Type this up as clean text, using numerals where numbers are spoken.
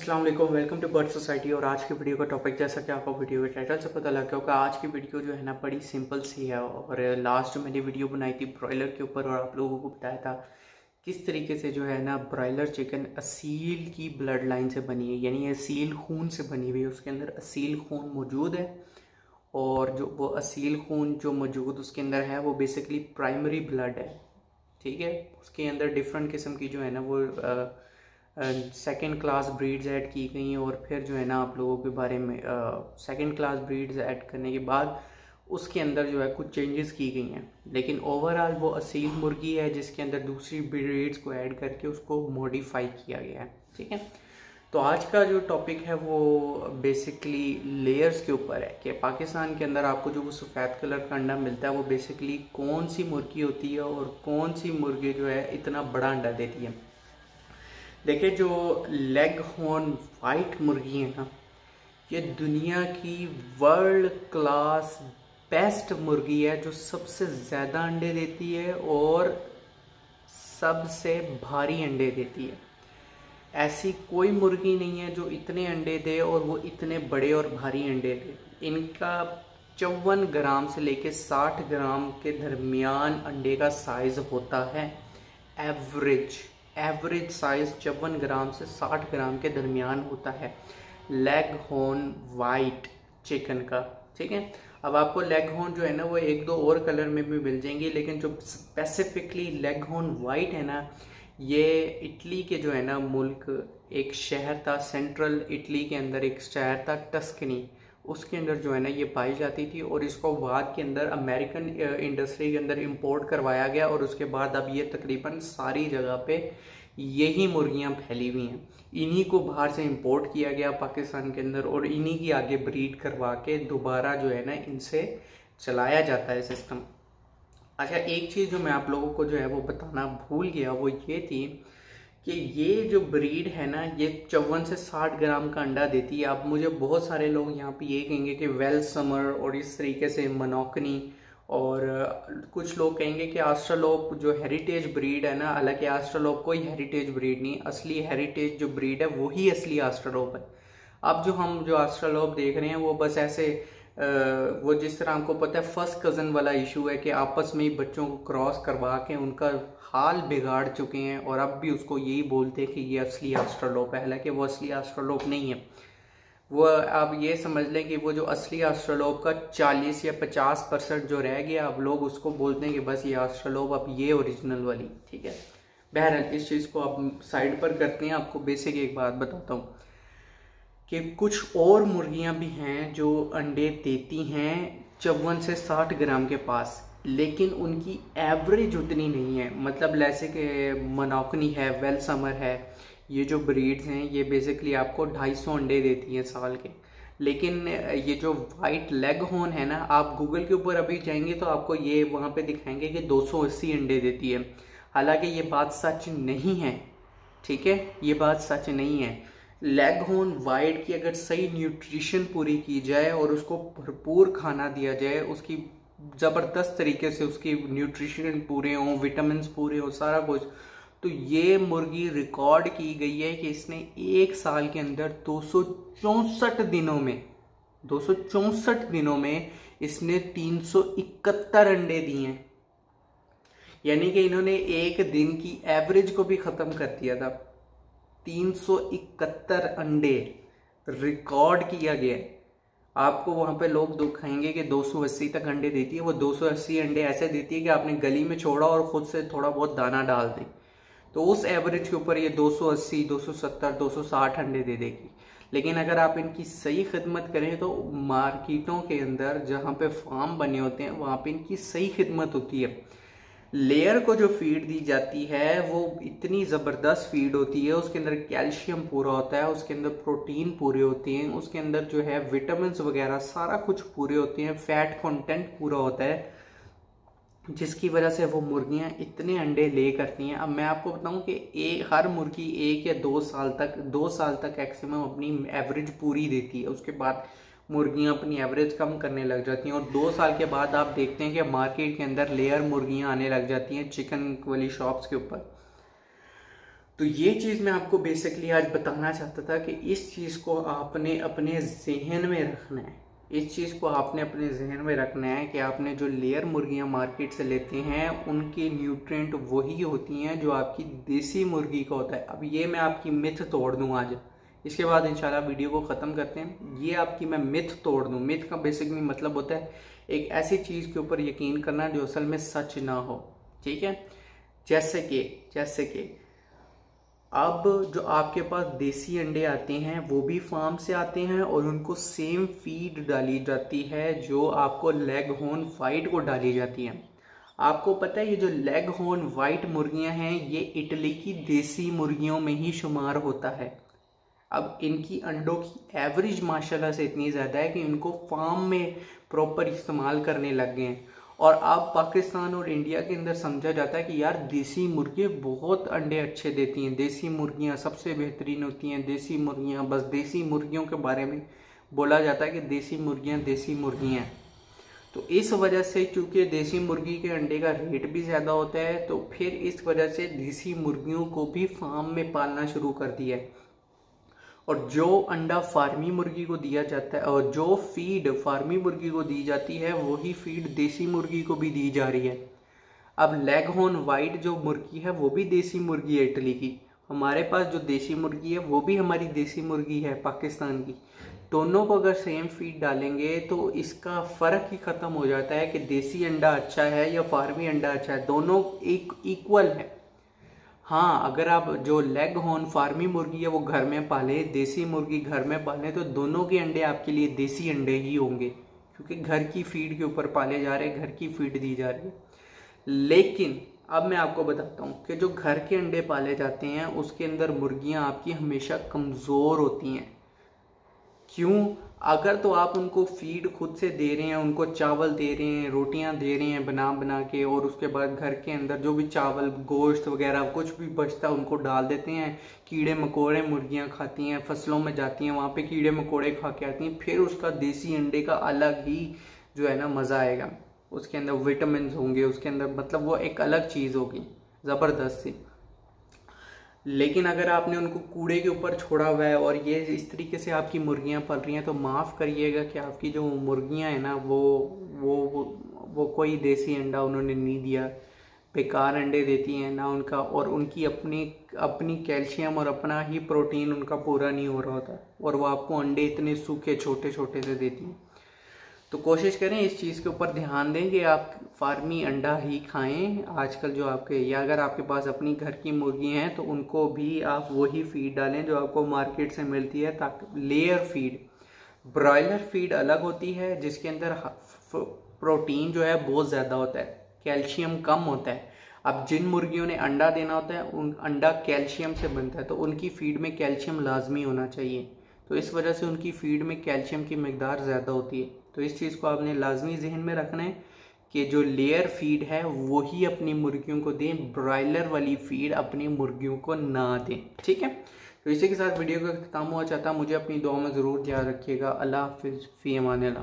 अस्सलाम वालेकुम, welcome to bird society. और आज की वीडियो का टॉपिक, जैसा कि आपको वीडियो के टाइटल से पता लग गया होगा, आज की वीडियो जो है ना बड़ी सिंपल सी है। और लास्ट मैंने वीडियो बनाई थी ब्रॉयलर के ऊपर और आप लोगों को बताया था किस तरीके से जो है ना ब्रॉयलर चिकन असील की ब्लड लाइन से बनी है, यानी असील खून से बनी हुई है। उसके अंदर असील खून मौजूद है और जो वो असील खून जो मौजूद उसके अंदर है वो बेसिकली प्राइमरी ब्लड है। ठीक है, उसके अंदर डिफरेंट किस्म की जो है ना वो सेकंड क्लास ब्रीड्स ऐड की गई हैं। और फिर जो है ना आप लोगों के बारे में सेकंड क्लास ब्रीड्स ऐड करने के बाद उसके अंदर जो है कुछ चेंजेस की गई हैं, लेकिन ओवरऑल वो असील मुर्गी है जिसके अंदर दूसरी ब्रीड्स को ऐड करके उसको मॉडिफाई किया गया है। ठीक है, तो आज का जो टॉपिक है वो बेसिकली लेयर्स के ऊपर है कि पाकिस्तान के अंदर आपको जो वो सफ़ेद कलर का अंडा मिलता है वो बेसिकली कौन सी मुर्गी होती है और कौन सी मुर्गी जो है इतना बड़ा अंडा देती है। देखिए, जो लेग हॉर्न वाइट मुर्गी है ना, ये दुनिया की वर्ल्ड क्लास बेस्ट मुर्गी है जो सबसे ज़्यादा अंडे देती है और सबसे भारी अंडे देती है। ऐसी कोई मुर्गी नहीं है जो इतने अंडे दे और वो इतने बड़े और भारी अंडे दे। इनका 54 ग्राम से लेके 60 ग्राम के दरमियान अंडे का साइज होता है। एवरेज साइज 54 ग्राम से 60 ग्राम के दरमियान होता है लेग हॉर्न वाइट चिकन का। ठीक है, अब आपको लेग हॉर्न जो है ना वो एक दो और कलर में भी मिल जाएंगे, लेकिन जो स्पेसिफिकली लेग हॉर्न वाइट है ना, ये इटली के जो है ना मुल्क, एक शहर था सेंट्रल इटली के अंदर, एक शहर था टस्कनी, उसके अंदर जो है ना ये पाई जाती थी। और इसको बाद के अंदर अमेरिकन इंडस्ट्री के अंदर इंपोर्ट करवाया गया और उसके बाद अब ये तकरीबन सारी जगह पे यही मुर्गियां फैली हुई हैं। इन्हीं को बाहर से इंपोर्ट किया गया पाकिस्तान के अंदर और इन्हीं की आगे ब्रीड करवा के दोबारा जो है ना इनसे चलाया जाता है सिस्टम। अच्छा, एक चीज़ जो मैं आप लोगों को जो है वो बताना भूल गया वो ये थी कि ये जो ब्रीड है ना ये 54 से 60 ग्राम का अंडा देती है। अब मुझे बहुत सारे लोग यहाँ पे ये कहेंगे कि वेल समर और इस तरीके से मनोकनी, और कुछ लोग कहेंगे कि ऑस्ट्रेलोप जो हेरिटेज ब्रीड है ना, हालांकि ऑस्ट्रेलोप कोई हेरिटेज ब्रीड नहीं, असली हेरिटेज जो ब्रीड है वही असली ऑस्ट्रेलोप है। अब जो ऑस्ट्रेलोप देख रहे हैं वो बस ऐसे वो जिस तरह आपको पता है फर्स्ट कज़न वाला इशू है कि आपस में ही बच्चों को क्रॉस करवा के उनका हाल बिगाड़ चुके हैं और अब भी उसको यही बोलते हैं कि ये असली ऑस्ट्रेलोप है, हालांकि वो असली ऑस्ट्रेलोप नहीं है। वो आप ये समझ लें कि वो जो असली ऑस्ट्रेलोप का 40 या 50% जो रह गया, अब लोग उसको बोलते हैं कि बस ये ऑस्ट्रेलोप, अब ये ओरिजिनल वाली। ठीक है, बहरहाल इस चीज़ को आप साइड पर करते हैं। आपको बेसिक एक बात बताता हूँ कि कुछ और मुर्गियां भी हैं जो अंडे देती हैं 54 से 60 ग्राम के पास, लेकिन उनकी एवरेज उतनी नहीं है। मतलब जैसे कि मनोकनी है, वेल समर है, ये जो ब्रीड्स हैं ये बेसिकली आपको 250 अंडे देती हैं साल के। लेकिन ये जो वाइट लेग हॉर्न है ना, आप गूगल के ऊपर अभी जाएंगे तो आपको ये वहाँ पे दिखाएंगे कि 280 अंडे देती है। हालांकि ये बात सच नहीं है। ठीक है, ये बात सच नहीं है। लेग हॉर्न वाइट की अगर सही न्यूट्रिशन पूरी की जाए और उसको भरपूर खाना दिया जाए, उसकी ज़बरदस्त तरीके से उसकी न्यूट्रिशन पूरे हों, विटामिन पूरे हों, सारा कुछ, तो ये मुर्गी रिकॉर्ड की गई है कि इसने एक साल के अंदर 264 दिनों में इसने 371 अंडे दिए हैं। यानी कि इन्होंने एक दिन की एवरेज को भी ख़त्म कर दिया था। 371 अंडे रिकॉर्ड किया गया है। आपको वहां पे लोग दिखाएंगे कि 280 तक अंडे देती है, वो 280 अंडे ऐसे देती है कि आपने गली में छोड़ा और खुद से थोड़ा बहुत दाना डाल दें, तो उस एवरेज के ऊपर ये 280, 270, 260 अंडे दे देगी। लेकिन अगर आप इनकी सही खिदमत करें तो मार्केटों के अंदर जहाँ पे फार्म बने होते हैं वहाँ पे इनकी सही खिदमत होती है। लेयर को जो फीड दी जाती है वो इतनी ज़बरदस्त फीड होती है, उसके अंदर कैल्शियम पूरा होता है, उसके अंदर प्रोटीन पूरे होते हैं, उसके अंदर जो है विटामिन्स वगैरह सारा कुछ पूरे होते हैं, फैट कंटेंट पूरा होता है, जिसकी वजह से वो मुर्गियां इतने अंडे ले करती हैं। अब मैं आपको बताऊं कि हर मुर्गी 1 या 2 साल तक मैक्सिमम अपनी एवरेज पूरी देती है। उसके बाद मुर्गियां अपनी एवरेज कम करने लग जाती हैं और 2 साल के बाद आप देखते हैं कि मार्केट के अंदर लेयर मुर्गियां आने लग जाती हैं चिकन वाली शॉप्स के ऊपर। तो ये चीज़ मैं आपको बेसिकली आज बताना चाहता था कि इस चीज़ को आपने अपने जहन में रखना है। इस चीज़ को आपने अपने जहन में रखना है कि आपने जो लेयर मुर्गियां मार्केट से लेते हैं उनकी न्यूट्रिएंट वही होती हैं जो आपकी देसी मुर्गी का होता है। अब ये मैं आपकी मिथ तोड़ दूं आज, इसके बाद इंशाल्लाह वीडियो को ख़त्म करते हैं। ये आपकी मैं मिथ तोड़ दूं। मिथ का बेसिकली मतलब होता है एक ऐसी चीज़ के ऊपर यकीन करना जो असल में सच ना हो, ठीक है। जैसे कि अब जो आपके पास देसी अंडे आते हैं वो भी फार्म से आते हैं और उनको सेम फीड डाली जाती है जो आपको लेग हॉर्न वाइट को डाली जाती है। आपको पता है ये जो लेग हॉर्न वाइट मुर्गियां हैं ये इटली की देसी मुर्गियों में ही शुमार होता है। अब इनकी अंडों की एवरेज माशाल्लाह से इतनी ज़्यादा है कि इनको फार्म में प्रॉपर इस्तेमाल करने लग गए हैं। और अब पाकिस्तान और इंडिया के अंदर समझा जाता है कि यार देसी मुर्गी बहुत अंडे अच्छे देती हैं, देसी मुर्गियां सबसे बेहतरीन होती हैं, देसी मुर्गियां, बस देसी मुर्गियों के बारे में बोला जाता है कि देसी मुर्गियां हैं। तो इस वजह से चूंकि देसी मुर्गी के अंडे का रेट भी ज़्यादा होता है तो फिर इस वजह से देसी मुर्गियों को भी फार्म में पालना शुरू कर दिया है। और जो अंडा फार्मी मुर्गी को दिया जाता है और जो फीड फार्मी मुर्गी को दी जाती है वही फीड देसी मुर्गी को भी दी जा रही है। अब लेग हॉर्न वाइट जो मुर्गी है वो भी देसी मुर्गी है इटली की। हमारे पास जो देसी मुर्गी है वो भी हमारी देसी मुर्गी है पाकिस्तान की। दोनों को अगर सेम फीड डालेंगे तो इसका फ़र्क ही ख़त्म हो जाता है कि देसी अंडा अच्छा है या फार्मी अंडा अच्छा है, दोनों इक्वल है। हाँ, अगर आप जो लेग हॉर्न फार्मी मुर्गी है वो घर में पाले, देसी मुर्गी घर में पालें तो दोनों के अंडे आपके लिए देसी अंडे ही होंगे क्योंकि घर की फीड के ऊपर पाले जा रहे हैं, घर की फीड दी जा रही है। लेकिन अब मैं आपको बताता हूँ कि जो घर के अंडे पाले जाते हैं उसके अंदर मुर्गियाँ आपकी हमेशा कमज़ोर होती हैं। क्यों? अगर तो आप उनको फीड खुद से दे रहे हैं, उनको चावल दे रहे हैं, रोटियां दे रहे हैं बना के, और उसके बाद घर के अंदर जो भी चावल गोश्त वगैरह कुछ भी बचता है उनको डाल देते हैं, कीड़े मकोड़े मुर्गियां खाती हैं, फसलों में जाती हैं, वहाँ पे कीड़े मकोड़े खा के आती हैं, फिर उसका देसी अंडे का अलग ही जो है ना मज़ा आएगा। उसके अंदर विटामिन होंगे, उसके अंदर मतलब वो एक अलग चीज़ होगी ज़बरदस्त सी। लेकिन अगर आपने उनको कूड़े के ऊपर छोड़ा हुआ है और ये इस तरीके से आपकी मुर्गियां पल रही हैं तो माफ़ करिएगा कि आपकी जो मुर्गियां हैं ना वो कोई देसी अंडा उन्होंने नहीं दिया, बेकार अंडे देती हैं ना उनका, और उनकी अपनी कैल्शियम और अपना ही प्रोटीन उनका पूरा नहीं हो रहा होता और वो आपको अंडे इतने सूखे छोटे छोटे से देती हैं। तो कोशिश करें इस चीज़ के ऊपर ध्यान दें कि आप फार्मी अंडा ही खाएं आजकल जो आपके, या अगर आपके पास अपनी घर की मुर्गी हैं तो उनको भी आप वही फीड डालें जो आपको मार्केट से मिलती है। ताकि लेयर फीड, ब्रॉयलर फीड अलग होती है जिसके अंदर प्रोटीन जो है बहुत ज़्यादा होता है, कैल्शियम कम होता है। अब जिन मुर्गियों ने अंडा देना होता है उन अंडा कैल्शियम से बनता है तो उनकी फीड में कैल्शियम लाजमी होना चाहिए, तो इस वजह से उनकी फीड में कैल्शियम की मिकदार ज़्यादा होती है। तो इस चीज़ को आपने लाजमी जहन में रखना है कि जो लेयर फीड है वही अपनी मुर्गियों को दें, ब्रॉयलर वाली फीड अपनी मुर्गियों को ना दें, ठीक है। तो इसी के साथ वीडियो का खत्म हुआ चाहता, मुझे अपनी दुआ में ज़रूर याद रखिएगा। अल्लाह हाफिज़, फ़ी अमान अल्लाह।